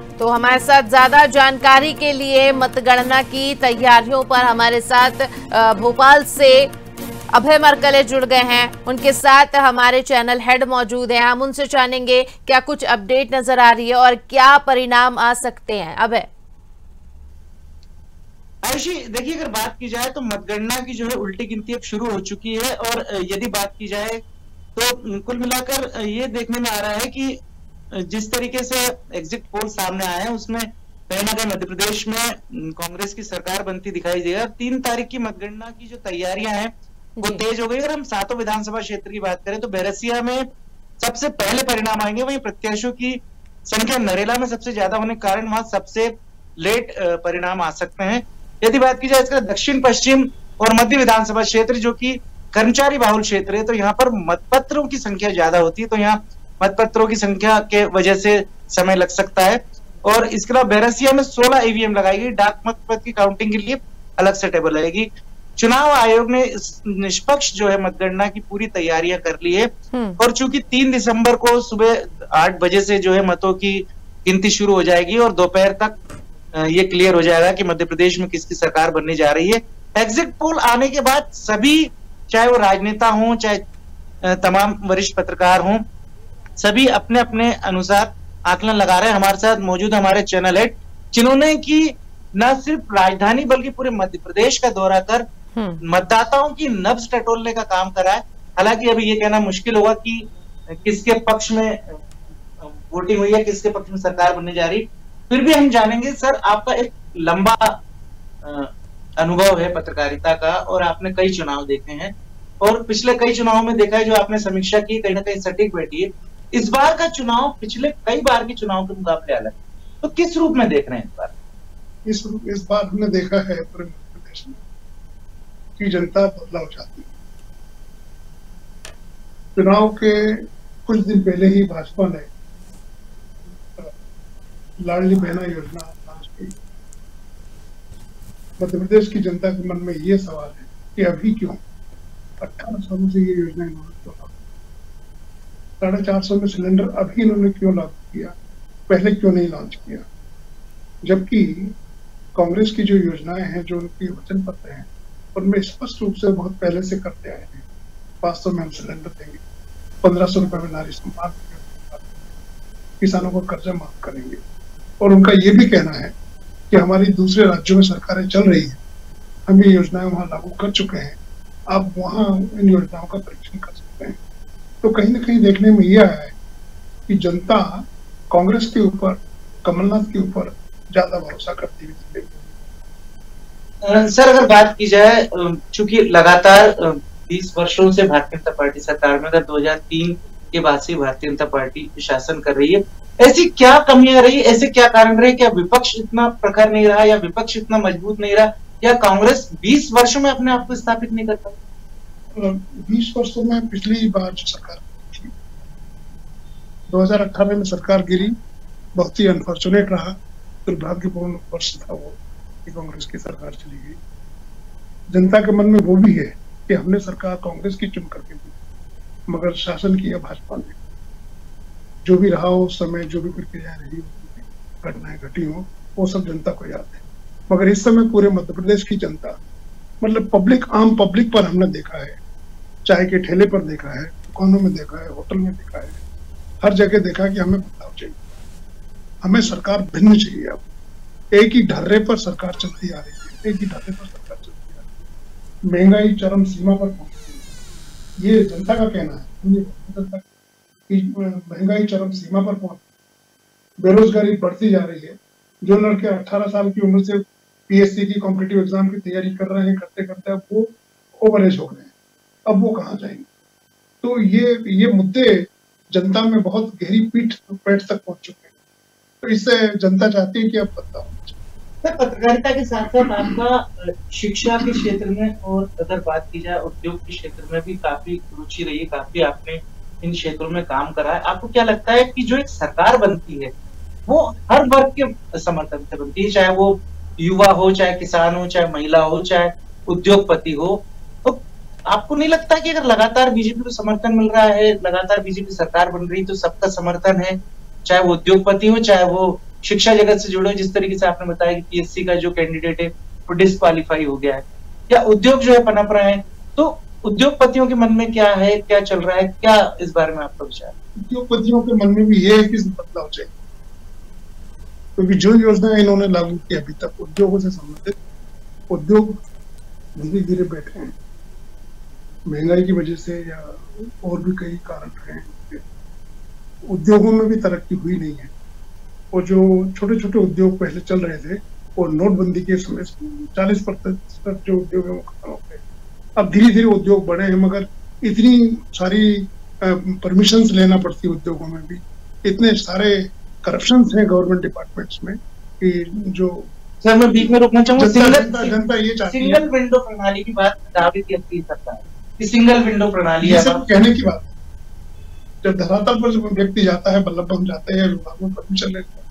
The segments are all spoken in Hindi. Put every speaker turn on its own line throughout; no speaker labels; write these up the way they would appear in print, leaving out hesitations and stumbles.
तो हमारे साथ ज्यादा जानकारी के लिए मतगणना की तैयारियों पर हमारे साथ भोपाल से अभय मरकले जुड़ गए हैं। उनके साथ हमारे चैनल हेड मौजूद हैं। हम उनसे जानेंगे क्या कुछ अपडेट नजर आ रही है और क्या परिणाम आ सकते हैं। अभय,
आयुषी, देखिए, अगर बात की जाए तो मतगणना की जो है उल्टी गिनती अब शुरू हो चुकी है। और यदि बात की जाए तो कुल मिलाकर ये देखने में आ रहा है कि जिस तरीके से एग्जिट पोल सामने आए हैं उसमें कहीं ना कहीं मध्य प्रदेश में कांग्रेस की सरकार बनती दिखाई दे रही है। 3 तारीख की मतगणना की जो तैयारियां हैं वो तेज हो गई। अगर हम 7 विधानसभा क्षेत्र की बात करें तो बैरसिया में सबसे पहले परिणाम आएंगे। वहीं प्रत्याशियों की संख्या नरेला में सबसे ज्यादा होने के कारण वहां सबसे लेट परिणाम आ सकते हैं। यदि बात की जाए इसका दक्षिण पश्चिम और मध्य विधानसभा क्षेत्र जो कि कर्मचारी बाहुल क्षेत्र है, तो यहाँ पर मतपत्रों की संख्या ज्यादा होती है, तो यहाँ मतपत्रों की संख्या के वजह से समय लग सकता है। और इसके अलावा बैरसिया में 16 ईवीएम लगाई गई। डाक मतपत्र की काउंटिंग के लिए अलग से टेबल लगेगी। चुनाव आयोग ने निष्पक्ष जो है मतगणना की पूरी तैयारियां कर ली है। और चूंकि 3 दिसंबर को सुबह 8 बजे से जो है मतों की गिनती शुरू हो जाएगी और दोपहर तक ये क्लियर हो जाएगा कि मध्य प्रदेश में किसकी सरकार बनने जा रही है। एग्जिट पोल आने के बाद सभी, चाहे वो राजनेता हों चाहे तमाम वरिष्ठ पत्रकार हों, सभी अपने अपने अनुसार आकलन लगा रहे हैं। हमारे साथ मौजूद हमारे चैनल हेड, जिन्होंने की न सिर्फ राजधानी बल्कि पूरे मध्य प्रदेश का दौरा कर मतदाताओं की नब्ज टटोलने का काम करा है। हालांकि अभी ये कहना मुश्किल होगा कि किसके पक्ष में वोटिंग हुई है, किसके पक्ष में सरकार बनने जा रही। फिर भी हम जानेंगे। सर, आपका एक लंबा अनुभव है पत्रकारिता का और आपने कई चुनाव देखे हैं और पिछले कई चुनावों में देखा है जो आपने समीक्षा की, कहीं ना कहीं सटीक बैठी है। इस बार का चुनाव पिछले कई बार के चुनाव के मुकाबले अलग, तो किस रूप में देख रहे हैं इस बार?
इस बार हमने देखा है पूरे मध्य प्रदेश में कि जनता बदलाव चाहती है। चुनाव के कुछ दिन पहले ही भाजपा ने लाडली बहना योजना लॉन्च की। मध्य प्रदेश की जनता के मन में ये सवाल है कि अभी क्यों 18 सालों से ये योजना इन्होंने क्यों लागू, 450 में सिलेंडर अभी इन्होंने क्यों लागू किया, पहले क्यों नहीं लॉन्च किया। जबकि कांग्रेस की जो योजनाएं हैं, जो उनकी वचन पत्र हैं, उनमें स्पष्ट रूप से बहुत पहले से करते आए हैं। 500 में हम सिलेंडर देंगे, 1500 रुपए में नारी सम्मान, किसानों को कर्जा माफ करेंगे। और उनका ये भी कहना है कि हमारी दूसरे राज्यों में सरकारें चल रही है, हम ये योजनाएं वहां लागू कर चुके हैं, आप वहां इन योजनाओं का परीक्षण कर सकते हैं। तो कहीं ना कहीं देखने में यह आया है कि जनता कांग्रेस के ऊपर, कमलनाथ के ऊपर ज्यादा भरोसा करती हुई।
सर, अगर बात की जाए, चूंकि लगातार 20 वर्षों से भारतीय जनता पार्टी सरकार में, अगर 2003 के बाद से भारतीय जनता पार्टी शासन कर रही है, ऐसी क्या कमियां रही, ऐसे क्या कारण रहे? क्या विपक्ष इतना प्रखर नहीं रहा, या विपक्ष इतना मजबूत नहीं रहा, या कांग्रेस 20 वर्षों में अपने आप को स्थापित नहीं कर पाई?
20 वर्षों में पिछली बार जो सरकार थी 2018 में सरकार गिरी, बहुत ही अनफॉर्चुनेट रहा, दुर्भाग्यपूर्ण वर्ष था वो कि कांग्रेस की सरकार चली गई। जनता के मन में वो भी है कि हमने सरकार कांग्रेस की चुन करके दी, मगर शासन किया भाजपा ने। जो भी रहा हो उस समय, जो भी प्रक्रिया रही, घटनाएं घटी हो, वो सब जनता को याद है। मगर इस समय पूरे मध्य प्रदेश की जनता, मतलब पब्लिक, आम पब्लिक पर हमने देखा है, चाय के ठेले पर देखा है, दुकानों में देखा है, होटल में देखा है, हर जगह देखा कि हमें बदलाव चाहिए, हमें सरकार भिन्न चाहिए। अब एक ही ढर्रे पर सरकार चलती आ रही है, एक ही ढर्रे पर सरकार चलती आ रही है। महंगाई चरम सीमा पर पहुंची, ये जनता का कहना है। जनता की महंगाई चरम सीमा पर पहुंच, बेरोजगारी बढ़ती जा रही है। जो लड़के 18 साल की उम्र से पीएससी की कॉम्पिटिटिव एग्जाम की तैयारी कर रहे हैं, करते करते अब वो ओवर एज हो गए हैं, अब वो कहाँ जाएंगे? तो ये मुद्दे जनता में बहुत गहरी पेट तक पहुंच चुके हैं। तो इससे जनता चाहती है कि अब बदलाव हो जाए।
पत्रकारिता के साथ साथ आपका शिक्षा के क्षेत्र में, और अगर बात की जाए उद्योग के क्षेत्र में भी काफी रुचि रही है, काफी आपने इन क्षेत्रों में काम करा है। आपको क्या लगता है कि जो एक सरकार बनती है वो हर वर्ग के समर्थन से बनती है, चाहे वो युवा हो, चाहे किसान हो, चाहे महिला हो, चाहे उद्योगपति हो? तो आपको नहीं लगता कि अगर लगातार बीजेपी को समर्थन मिल रहा है, लगातार बीजेपी सरकार बन रही, तो सबका समर्थन है, चाहे वो उद्योगपति हो, चाहे वो शिक्षा जगत से जुड़े, जिस तरीके से आपने बताया कि पीएससी का जो कैंडिडेट है वो डिस्क्वालीफाई हो गया है, या उद्योग जो है पनप रहे हैं, तो उद्योगपतियों के मन में क्या है, क्या चल रहा है, क्या इस बारे में आपका विचार?
उद्योगपतियों के मन में भी ये है कि बदलाव चाहिए, क्योंकि जो योजना इन्होंने लागू की अभी तक उद्योगों से संबंधित, उद्योग धीरे धीरे बैठे हैं महंगाई की वजह से या और भी कई कारण रहे हैं। उद्योगों में भी तरक्की हुई नहीं है, और जो छोटे छोटे उद्योग पहले चल रहे थे और नोटबंदी के समय 40% जो उद्योग है वो खत्म हो गए। अब धीरे धीरे उद्योग बढ़े हैं, मगर इतनी सारी परमिशंस लेना पड़ती है उद्योगों में भी, इतने सारे करप्शन हैं गवर्नमेंट डिपार्टमेंट्स में कि जो
सर मैं बीच में रोकना चाहूंगा।
जनता ये चाहती है
सिंगल विंडो प्रणाली की बात दावे की अपील करता है कि सिंगल विंडो प्रणाली
ये सब कहने की बात है। जब धरातल पर जब व्यक्ति जाता है, बल्लभगंज जाते हैं, विभागों में परमिशन लेते हैं,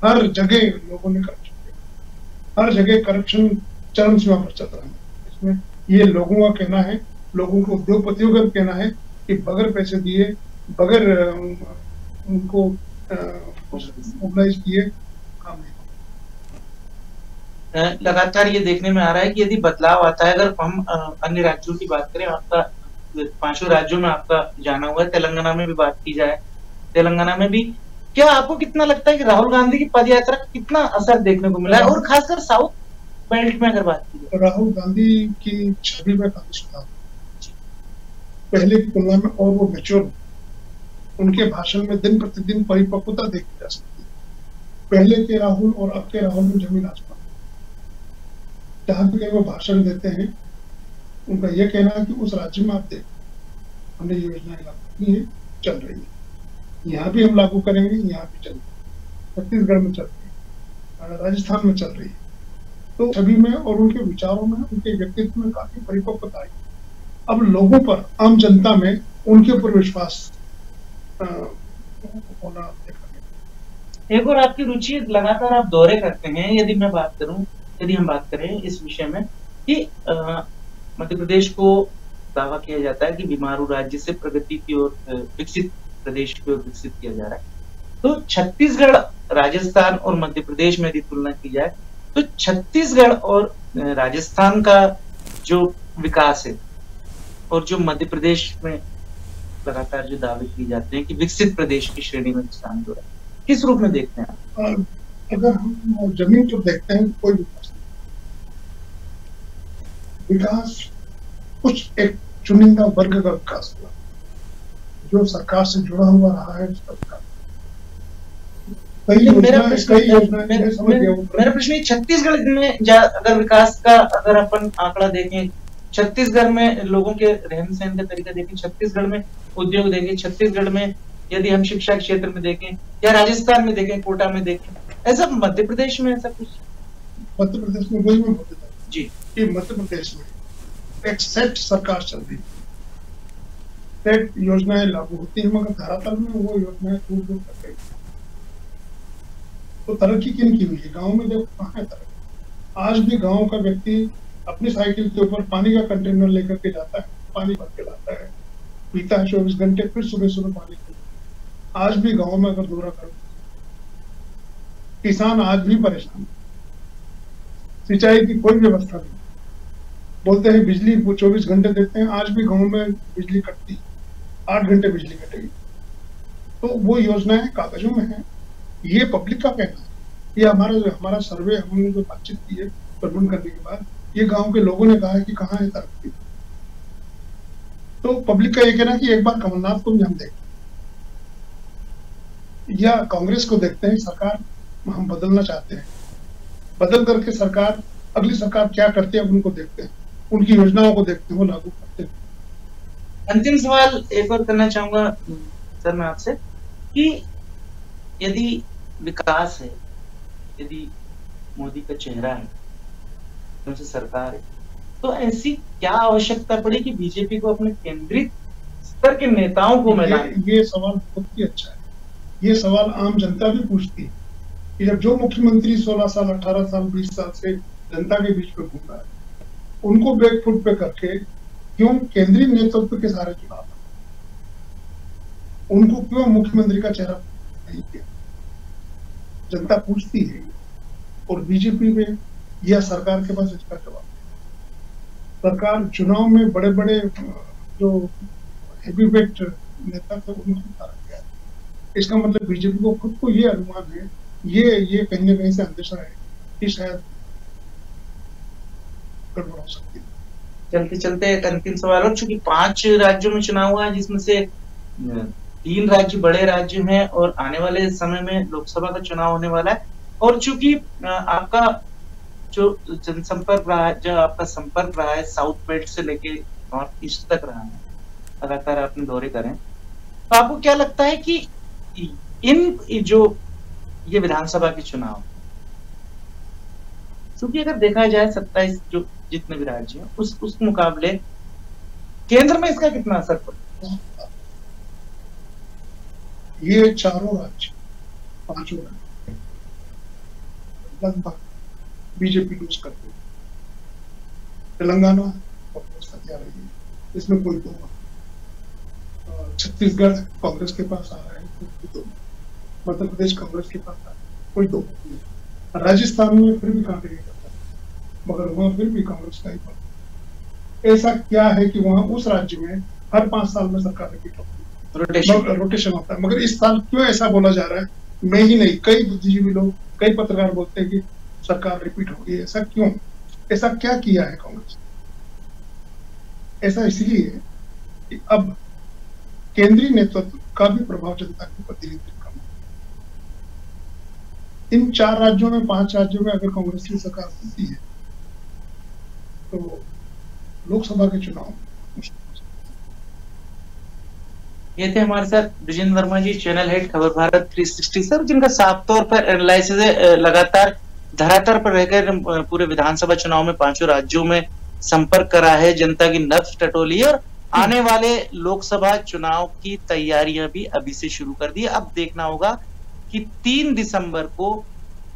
हर जगह लोगों ने करप्शन किया, हर जगह करप्शन चरम सीमा पर चल रहा है। इसमें ये लोगों का कहना है, लोगों को उद्योगपतियों का कहना है कि बगैर पैसे दिए, बगैर उनको मोबिलाइज किए काम नहीं।
लगातार ये देखने में आ रहा है कि यदि बदलाव आता है, अगर हम अन्य राज्यों की बात करें, आपका 5 राज्यों में आपका जाना हुआ है, तेलंगाना में भी बात की जाए, तेलंगाना में भी क्या आपको कितना लगता है कि राहुल गांधी की पदयात्रा का कितना असर देखने को मिला है, और खासकर साउथ बेल्ट में अगर बात की जाए?
राहुल गांधी की छवि में काफी सुधार पहले की तुलना में, और वो मैच्योर, उनके भाषण में दिन प्रतिदिन परिपक्वता देखी जा सकती है। पहले के राहुल और अब के राहुल में जमीन आसमान। जहां भी वो भाषण देते हैं, उनका यह कहना है कि उस राज्य में आप देख, हमने ये योजनाएं लागू की है, चल रही है, यहाँ भी हम लागू करेंगे, यहाँ भी चल रही है, छत्तीसगढ़ में चल रही है, राजस्थान में चल रही है। तो छवि में और उनके विचारों में, उनके व्यक्तित्व में काफी परिपक्वता आई। अब लोगों पर, आम जनता में उनके ऊपर विश्वास होना देखा गया।
एक और आपकी रुचि लगातार आप दौरे करते हैं, यदि हम बात करें इस विषय में कि मध्य प्रदेश को दावा किया जाता है कि बीमारू राज्य से प्रगति की ओर, विकसित प्रदेश की ओर विकसित किया जा रहा है। तो छत्तीसगढ़, राजस्थान और मध्य प्रदेश में यदि तुलना की जाए, तो छत्तीसगढ़ और राजस्थान का जो विकास है और जो मध्य प्रदेश में लगातार जो दावे किए जाते हैं कि विकसित प्रदेश की श्रेणी में स्थान जो है, किस रूप में देखते हैं आप?
अगर हम जमीन पर देखते हैं, कोई विकास नहीं। विकास कुछ एक चुनिंदा वर्ग का विकास हुआ, जो सरकार से जुड़ा हुआ रहा है उसका विकास।
मेरा प्रश्न छत्तीसगढ़ में अगर विकास का, अगर अपन आंकड़ा देखें, छत्तीसगढ़ में लोगों के रहन सहन का तरीका देखें, छत्तीसगढ़ में उद्योग देखें, छत्तीसगढ़ में यदि हम शिक्षा क्षेत्र में देखें, या राजस्थान में देखें, कोटा में देखें, ऐसा मध्य प्रदेश में ऐसा कुछ?
मध्य प्रदेश में वही मैं बोलता था
जी
कि मध्य प्रदेश में एक सेट सरकार चल रही है, सेट योजनाएं लागू होती है, मगर धरातल में वो योजनाएं दूर दूर तक गई। तो तरक्की किन की हुई है? गाँव में देखो कहाँ है तरक्की। आज भी गाँव का व्यक्ति अपनी साइकिल के ऊपर पानी का कंटेनर लेकर के जाता है, पानी भर के लाता है, पीता है 24 घंटे, फिर सुबह सुबह पानी पीता है। आज भी गाँव में अगर दौरा करो, किसान आज भी परेशान है, सिंचाई की कोई व्यवस्था नहीं। बोलते हैं बिजली वो 24 घंटे देते हैं, आज भी गाँव में बिजली कटती, 8 घंटे बिजली कटेगी। तो वो योजनाएं कागजों में है, ये पब्लिक का कहना है। ये हमारा सर्वे हमने जो बातचीत की है भ्रमण करने के बाद, ये गांव के लोगों ने कहा है कि कहाँ है तरक्की। तो पब्लिक का ये कहना है कि एक बार कमलनाथ को भी हम देखें या कांग्रेस को देखते हैं, सरकार हम बदलना चाहते हैं, बदल करके सरकार, अगली सरकार क्या करती है उनको देखते हैं, उनकी योजनाओं को देखते हैं, वो लागू करते हैं।
अंतिम सवाल एक और करना चाहूंगा सर मैं आपसे कि यदि विकास है, यदि मोदी का चेहरा है, उनसे सरकार है, तो ऐसी क्या आवश्यकता पड़ी कि बीजेपी को अपने केंद्रित स्तर के नेताओं को मैदान?
ये सवाल बहुत ही अच्छा है। ये सवाल आम जनता भी पूछती है कि जब जो मुख्यमंत्री 16 साल, 18 साल, 20 साल से जनता के बीच में घूम रहा है, उनको बैकफुट पे करके क्यों केंद्रीय नेतृत्व के सारे चुनाव, उनको क्यों मुख्यमंत्री का चेहरा नहीं किया? जनता पूछती है और बीजेपी में या सरकार के पास इसका जवाब है। सरकार चुनाव में बड़े बड़े जो हेवीवेट नेता थे उनको उतारा गया। इसका मतलब बीजेपी को खुद को ये अनुमान है, ये कहीं न कहीं से अंदेशा है कि शायद गड़बड़ हो सकती है।
चलते चलते एक अंतिम सवाल, और चूंकि 5 राज्यों में चुनाव हुआ है जिसमें से 3 राज्य बड़े राज्य हैं और आने वाले समय में लोकसभा का चुनाव होने वाला है, और चूंकि आपका जो जनसंपर्क रहा है, जो आपका संपर्क रहा है साउथ बेल्ट से लेके नॉर्थ ईस्ट तक रहा है, लगातार आपने दौरे करें, तो आपको क्या लगता है कि इन जो ये विधानसभा के चुनाव, क्योंकि अगर देखा जाए 27 जो जितने भी राज्य हैं उस मुकाबले केंद्र में इसका कितना असर पड़ेगा?
ये चारों राज्य, 5 राज्य लगभग बीजेपी लूज करते हैं। तेलंगाना कांग्रेस हथिया रही है, इसमें कोई दो। छत्तीसगढ़ कांग्रेस के पास आ रहा है, कोई दो। मध्य प्रदेश कांग्रेस के पास आ रहा है, कोई दो। राजस्थान में फिर भी कांग्रेस करता है, मगर वहां फिर भी कांग्रेस का ही पड़। ऐसा क्या है कि वहां उस राज्य में हर 5 साल में सरकार रिपीट होती है, रोटेशन होता है। मगर इस साल क्यों ऐसा बोला जा रहा है? मैं ही नहीं, कई बुद्धिजीवी लोग, कई पत्रकार बोलते हैं कि सरकार रिपीट होगी। ऐसा क्यों? ऐसा क्या किया है कांग्रेस? ऐसा इसलिए है कि अब केंद्रीय नेतृत्व का भी प्रभाव जनता के ऊपर धीरे धीरे कम है। इन 4 राज्यों में, 5 राज्यों में अगर कांग्रेस की सरकार होती है तो लोकसभा के चुनाव
ये थे हमारे साथ ब्रिजेंद्र वर्मा जी, चैनल हेड खबर भारत 360 सर, जिनका साफ तौर पर एनालिसिस है। लगातार धरातल पर रहकर पूरे विधानसभा चुनाव में 5 राज्यों में संपर्क करा है, जनता की नब्ज टटोली और आने वाले लोकसभा चुनाव की तैयारियां भी अभी से शुरू कर दी। अब देखना होगा कि 3 दिसंबर को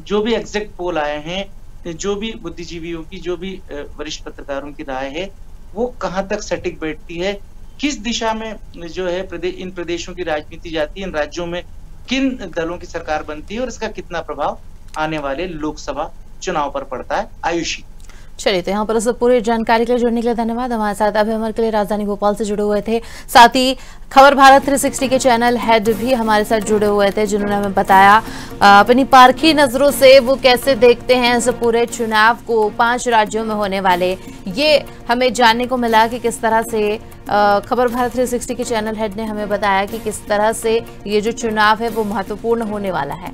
जो भी एग्जैक्ट पोल आए हैं, जो भी बुद्धिजीवियों की, जो भी वरिष्ठ पत्रकारों की राय है, वो कहां तक सटीक बैठती है, किस दिशा में जो है इन प्रदेशों की राजनीति जाती है, इन राज्यों में किन दलों की सरकार बनती है और इसका कितना प्रभाव आने वाले लोकसभा चुनाव पर पड़ता है। आयुषी,
चलिए, तो यहाँ पर सब पूरी जानकारी के लिए जुड़ने के लिए धन्यवाद। हमारे साथ अभी हमारे के लिए राजधानी भोपाल से जुड़े हुए थे, साथ ही खबर भारत 360 के चैनल हेड भी हमारे साथ जुड़े हुए थे, जिन्होंने हमें बताया अपनी पारखी नजरों से वो कैसे देखते हैं इस पूरे चुनाव को, 5 राज्यों में होने वाले। ये हमें जानने को मिला कि किस तरह से खबर भारत 360 के चैनल हेड ने हमें बताया कि किस तरह से ये जो चुनाव है वो महत्वपूर्ण होने वाला है।